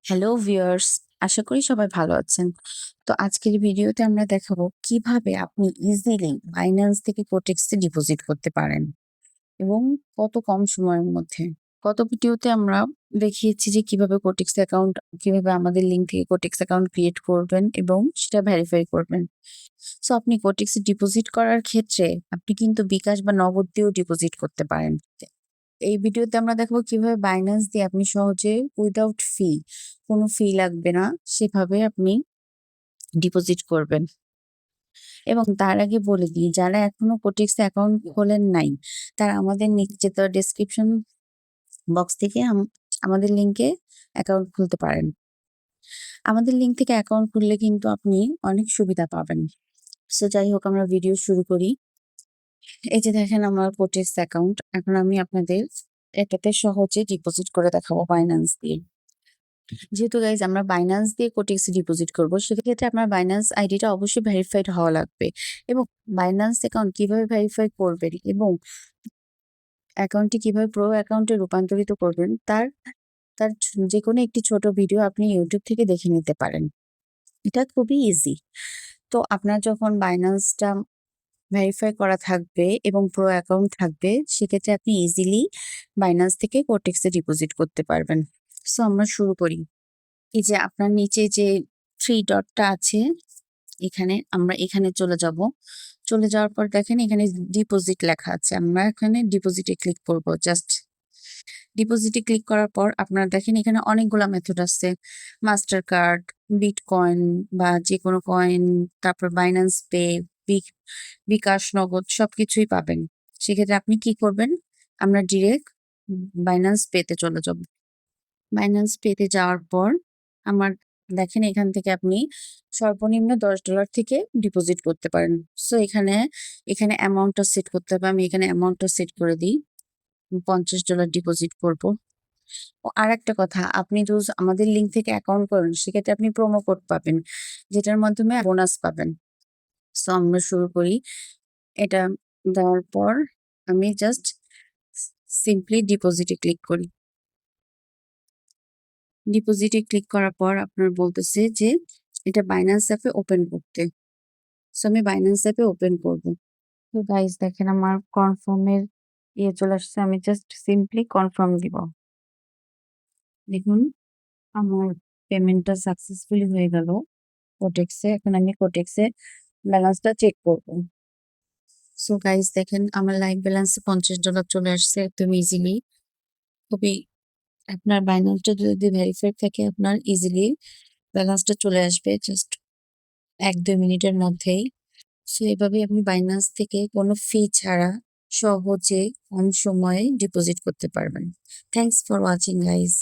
Hello viewers, আশা করি সবাই ভালো আছেন। তো আজকের ভিডিওতে আমরা দেখাবো কিভাবে আপনি ইজিলি বাইন্যান্স থেকে কোটেক্সে ডিপোজিট করতে পারেন এবং কত কম সময়ের মধ্যে। গত ভিডিওতে আমরা দেখিয়েছি যে কিভাবে কোটেক্স অ্যাকাউন্ট কিভাবে আমাদের লিঙ্ক থেকে কোটেক্স অ্যাকাউন্ট ক্রিয়েট করবেন এবং সেটা ভেরিফাই করবেন। সো আপনি কোটেক্সে ডিপোজিট করার ক্ষেত্রে আপনি কিন্তু বিকাশ বা নগদ দিয়েও ডিপোজিট করতে পারেন। এই ভিডিওতে আমরা দেখাবো কিভাবে বাইন্যান্স দিয়ে আপনি সহজে উইদাউট ফি, কোনো ফি লাগবে না, সেভাবে আপনি ডিপোজিট করবেন। এবং তার আগে বলে দিই, যারা এখনো কোটেক্স অ্যাকাউন্ট খোলেন নাই, তারা আমাদের নিচে তো ডেসক্রিপশন বক্স থেকে আমাদের লিঙ্কে অ্যাকাউন্ট খুলতে পারেন। আমাদের লিঙ্ক থেকে অ্যাকাউন্ট খুললে কিন্তু আপনি অনেক সুবিধা পাবেন। সো যাই হোক, আমরা ভিডিও শুরু করি। এই যে দেখেন আমার কোটেক্স অ্যাকাউন্ট। এখন আমি আপনাদের এটাতে সহজে ডিপোজিট করে দেখাবো বাইন্যান্স দিয়ে। যেহেতু গাইজ আমরা বাইন্যান্স দিয়ে কোটেক্সে ডিপোজিট করব, সেক্ষেত্রে আপনার বাইন্যান্স আইডিটা অবশ্যই ভেরিফাইড হওয়া লাগবে। এবং বাইন্যান্স অ্যাকাউন্ট কিভাবে ভেরিফাই করবেন এবং অ্যাকাউন্টটি কিভাবে প্রো অ্যাকাউন্টে রূপান্তরিত করবেন তার তার যে কোনো একটি ছোট ভিডিও আপনি ইউটিউব থেকে দেখে নিতে পারেন। এটা খুবই ইজি। তো আপনার যখন বাইন্যান্সটা ভেরিফাই করা থাকবে এবং প্রো অ্যাকাউন্ট থাকবে, সেক্ষেত্রে আপনি ইজিলি বাইন্যান্স থেকে কোটেক্সে ডিপোজিট করতে পারবেন। সো আমরা শুরু করি। এই যে আপনার নিচে যে থ্রি ডটটা আছে, এখানে চলে যাব। চলে যাওয়ার পর দেখেন এখানে ডিপোজিট লেখা আছে। আমরা এখানে ডিপোজিটে ক্লিক করব। জাস্ট ডিপোজিটে ক্লিক করার পর আপনারা দেখেন এখানে অনেকগুলা মেথড আছে। মাস্টার কার্ড, বিটকয়েন বা যে কোনো কয়েন, তারপর বাইন্যান্স পে, বিকাশ, নগদ সবকিছুই পাবেন। সেক্ষেত্রে আপনি কি করবেন? আমরা ডিরেক্ট বাইন্যান্স পেতে চলে যাব। বাইন্যান্স পেতে যাওয়ার পর আমার দেখেন এখান থেকে আপনি সর্বনিম্ন $10 থেকে ডিপোজিট করতে পারেন। সো এখানে অ্যামাউন্টটা সেট করতে হবে। আমি এখানে অ্যামাউন্টটা সেট করে দিই। $50 ডিপোজিট করব। ও আরেকটা কথা, আপনি যদি আমাদের লিঙ্ক থেকে অ্যাকাউন্ট করেন, সেক্ষেত্রে আপনি প্রোমো কোড পাবেন, যেটার মাধ্যমে বোনাস পাবেন। সো আমরা শুরু করি। এটা দেওয়ার পর আমি জাস্ট সিম্পলি ডিপোজিটে ক্লিক করি। ডিপোজিটে ক্লিক করার পর আপনার বলতেছে যে এটা বাইন্যান্স অ্যাপে ওপেন করতে। সো আমি বাইন্যান্স অ্যাপে ওপেন করব। তো গাইস দেখেন আমার কনফার্মের চলে আসছে। আমি জাস্ট সিম্পলি কনফার্ম দিব। দেখুন আমার পেমেন্টটা সাকসেসফুলি হয়ে গেল কোটেক্সে। এখন আমি কোটেক্সে ব্যালেন্সটা চেক করব। সো গাইস দেখেন আমার লাইভ ব্যালেন্সে $50 চলে আসছে একদম ইজিলি। খুবই আপনার বাইন্যান্সটা যদি ভেরিফাইড থাকে আপনার ইজিলি ব্যালেন্সটা চলে আসবে জাস্ট 1-2 মিনিটের মধ্যেই। সো এভাবে আপনি বাইন্যান্স থেকে কোনো ফি ছাড়া সহজে কম সময়ে ডিপোজিট করতে পারবেন। Thanks for watching guys.